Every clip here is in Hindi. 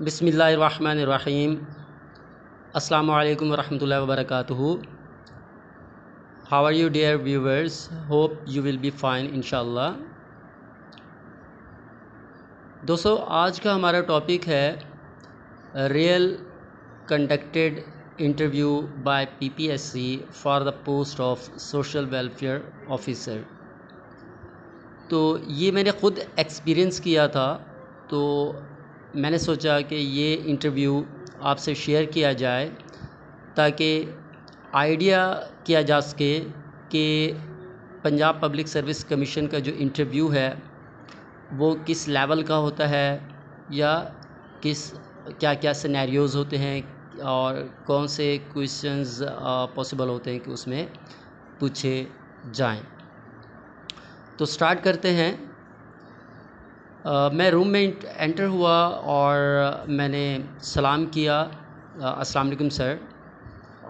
बिस्मिल्लाहिर्रहमानिर्रहीम। अस्सलामु अलैकुम वरहमतुल्लाहि वबरकातुहू। How are you dear viewers, hope you will be fine इंशाल्लाह। दोस्तों, आज का हमारा टॉपिक है real conducted interview by PPSC for the post of social welfare officer. तो ये मैंने ख़ुद एक्सपीरियंस किया था, तो मैंने सोचा कि ये इंटरव्यू आपसे शेयर किया जाए ताकि आइडिया किया जा सके कि पंजाब पब्लिक सर्विस कमीशन का जो इंटरव्यू है वो किस लेवल का होता है, या क्या क्या सिनेरियोज़ होते हैं और कौन से क्वेश्चंस पॉसिबल होते हैं कि उसमें पूछे जाएं। तो स्टार्ट करते हैं। मैं रूम में एंटर हुआ और मैंने सलाम किया, अस्सलाम वालेकुम सर।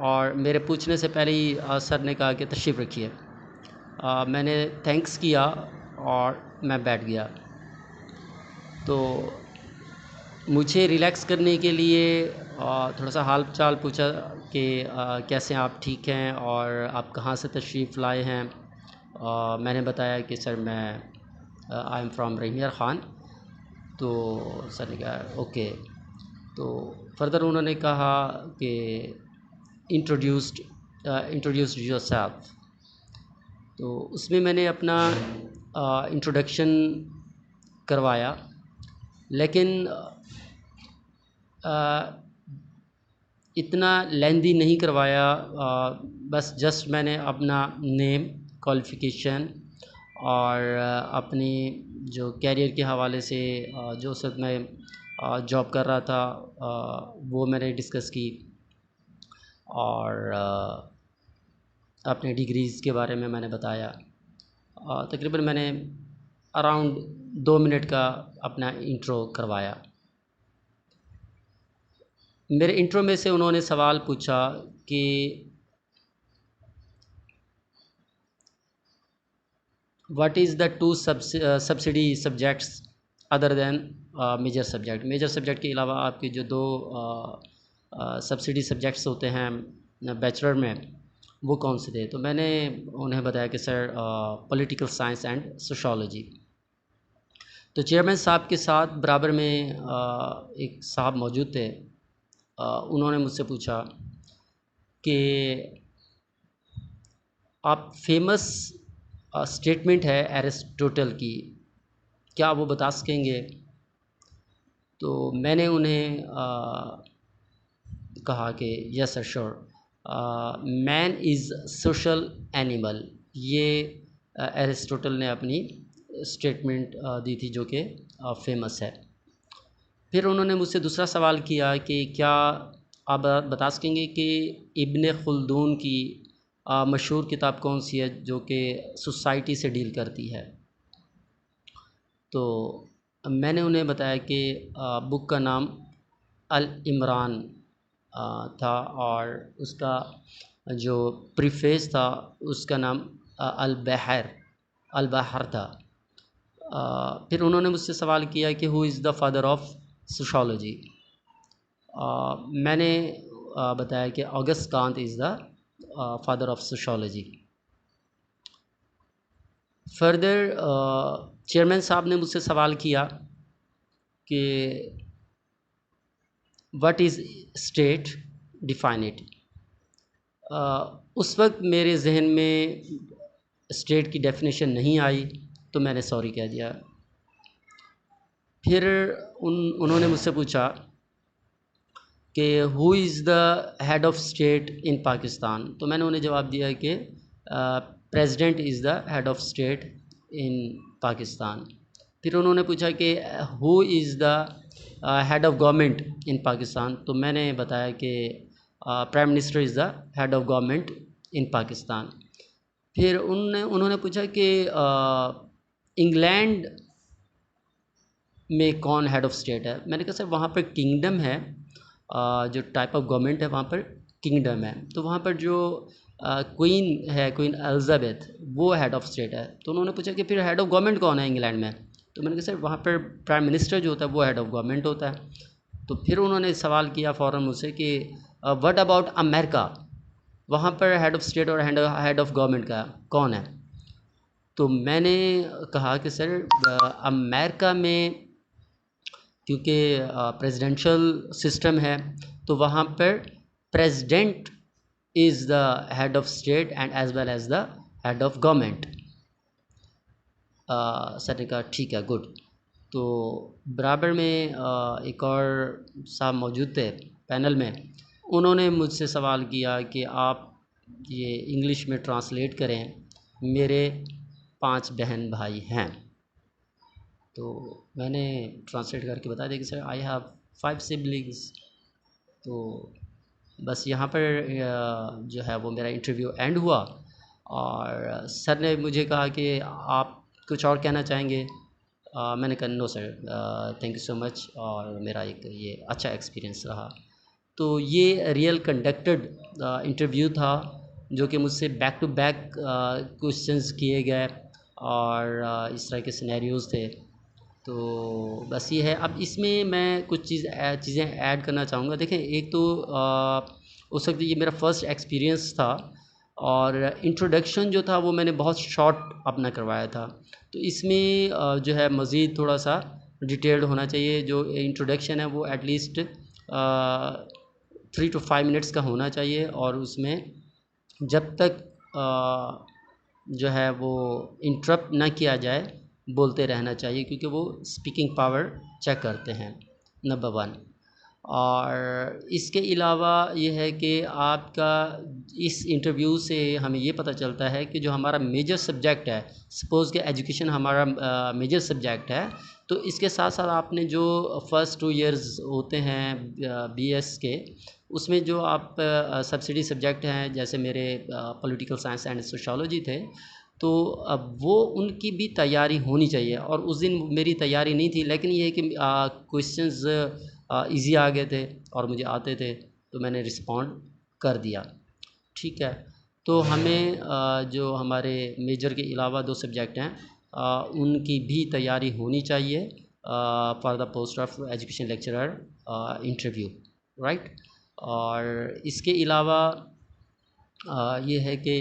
और मेरे पूछने से पहले ही सर ने कहा कि तशरीफ़ रखिए। मैंने थैंक्स किया और मैं बैठ गया। तो मुझे रिलैक्स करने के लिए थोड़ा सा हाल चाल पूछा कि कैसे आप ठीक हैं और आप कहाँ से तशरीफ़ लाए हैं। मैंने बताया कि सर मैं आई एम फ्रॉम रहीमियर ख़ान। तो सर ने कहा ओके। तो फर्दर उन्होंने कहा कि इंट्रोड्यूस्ड योरसेल्फ। तो उसमें मैंने अपना इंट्रोडक्शन करवाया, लेकिन इतना लेंदी नहीं करवाया। बस जस्ट मैंने अपना नेम, क्वालिफ़िकेशन और अपनी जो कैरियर के हवाले से जो उस वक्त मैं जॉब कर रहा था वो मैंने डिस्कस की, और अपने डिग्रीज़ के बारे में मैंने बताया। तकरीबन मैंने अराउंड 2 मिनट का अपना इंट्रो करवाया। मेरे इंट्रो में से उन्होंने सवाल पूछा कि what is the 2 subsidy subjects other than major subject. Major subject के अलावा आपके जो 2 सब्सिडी सब्जेक्ट्स होते हैं बैचलर में, वो कौन से थे। तो मैंने उन्हें बताया कि sir political science and sociology. तो चेयरमैन साहब के साथ बराबर में एक साहब मौजूद थे। उन्होंने मुझसे पूछा कि आप फेमस स्टेटमेंट है एरिस्टोटल की, क्या वो बता सकेंगे। तो मैंने उन्हें कहा कि yes sir sure, man is social animal. ये एरिस्टोटल ने अपनी स्टेटमेंट दी थी जो कि फेमस है। फिर उन्होंने मुझसे दूसरा सवाल किया कि क्या आप बता सकेंगे कि इब्न खुल्दून की मशहूर किताब कौन सी है जो कि सोसाइटी से डील करती है। तो मैंने उन्हें बताया कि बुक का नाम अल इमरान था, और उसका जो प्रीफेस था उसका नाम अल बहर था। फिर उन्होंने मुझसे सवाल किया कि who is the father of sociology. मैंने बताया कि August Kant is the father of sociology. Further chairman साहब ने मुझसे सवाल किया कि what is state, define it. उस वक्त मेरे जहन में स्टेट की डेफिनेशन नहीं आई, तो मैंने सॉरी कह दिया। फिर उन्होंने मुझसे पूछा कि who is the head of state in Pakistan. तो मैंने उन्हें जवाब दिया कि president is the head of state in Pakistan. फिर उन्होंने पूछा कि who is the head of government in Pakistan. तो मैंने बताया कि prime minister is the head of government in Pakistan. फिर उन्होंने पूछा कि इंग्लैंड में कौन हेड ऑफ़ स्टेट है। मैंने कहा सर वहाँ पर किंगडम है, जो टाइप ऑफ गवर्नमेंट है वहाँ पर किंगडम है। तो वहाँ पर जो क्वीन है, क्वीन एलिज़ाबेथ, वो हेड ऑफ़ स्टेट है। तो उन्होंने पूछा कि फिर हेड ऑफ़ गवर्नमेंट कौन है इंग्लैंड में। तो मैंने कहा सर वहाँ पर प्राइम मिनिस्टर जो होता है वो हेड ऑफ़ गवर्नमेंट होता है। तो फिर उन्होंने सवाल किया फ़ौरन मुझसे कि व्हाट अबाउट अमेरिका, वहाँ पर हेड ऑफ़ स्टेट और हेड ऑफ़ गवर्नमेंट का कौन है? तो मैंने कहा कि सर अमेरिका में क्योंकि प्रेसिडेंशियल सिस्टम है, तो वहाँ पर president is the head of state and as well as the head of government. Sir ने कहा ठीक है, गुड। तो बराबर में एक और साहब मौजूद थे पैनल में, उन्होंने मुझसे सवाल किया कि आप ये इंग्लिश में ट्रांसलेट करें, मेरे 5 बहन भाई हैं। तो मैंने ट्रांसलेट करके बता दिया कि सर आई हैव 5 सिबलिंग्स। तो बस यहाँ पर जो है वो मेरा इंटरव्यू एंड हुआ और सर ने मुझे कहा कि आप कुछ और कहना चाहेंगे? मैंने कहा no sir, thank you so much, और मेरा एक ये अच्छा एक्सपीरियंस रहा। तो ये रियल कंडक्टेड इंटरव्यू था, जो कि मुझसे बैक टू बैक क्वेश्चंस किए गए और इस तरह के सिनेरियोज़ थे। तो बस ये है। अब इसमें मैं कुछ चीज़ें ऐड करना चाहूँगा। देखें, एक तो उस वक्त ये मेरा फ़र्स्ट एक्सपीरियंस था और इंट्रोडक्शन जो था वो मैंने बहुत शॉर्ट अपना करवाया था। तो इसमें जो है मज़ीद थोड़ा सा डिटेल्ड होना चाहिए। जो इंट्रोडक्शन है वो एटलीस्ट 3 to 5 मिनट्स का होना चाहिए और उसमें जब तक जो है वो इंटरप्ट ना किया जाए बोलते रहना चाहिए, क्योंकि वो स्पीकिंग पावर चेक करते हैं, नंबर 1। और इसके अलावा ये है कि आपका इस इंटरव्यू से हमें ये पता चलता है कि जो हमारा मेजर सब्जेक्ट है, सपोज़ कि एजुकेशन हमारा मेजर सब्जेक्ट है, तो इसके साथ साथ आपने जो फर्स्ट 2 इयर्स होते हैं बीएस के, उसमें जो आप सब्सिडी सब्जेक्ट हैं, जैसे मेरे पॉलिटिकल साइंस एंड सोशियोलॉजी थे, तो अब वो उनकी भी तैयारी होनी चाहिए। और उस दिन मेरी तैयारी नहीं थी, लेकिन ये है कि क्वेश्चंस ईज़ी आ गए थे और मुझे आते थे, तो मैंने रिस्पॉन्ड कर दिया। ठीक है। तो हमें जो हमारे मेजर के अलावा 2 सब्जेक्ट हैं, उनकी भी तैयारी होनी चाहिए for the post of education lecturer interview, right. और इसके अलावा ये है कि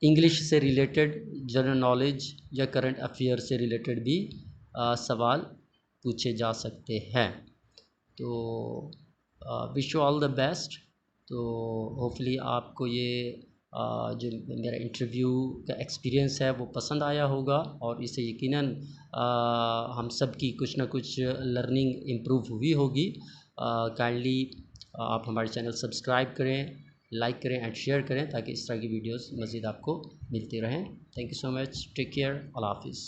इंग्लिश से रिलेटेड जनरल नॉलेज या करंट अफेयर से रिलेटेड भी सवाल पूछे जा सकते हैं। तो wish you all the best. तो होपफुली आपको ये जो मेरा इंटरव्यू का एक्सपीरियंस है वो पसंद आया होगा और इससे यकीनन हम सब की कुछ ना कुछ लर्निंग इम्प्रूव हुई होगी। काइंडली आप हमारे चैनल सब्सक्राइब करें, लाइक करें एंड शेयर करें, ताकि इस तरह की वीडियोस मज़ीद आपको मिलती रहें। Thank you so much, take care, अल्लाह हाफिज़।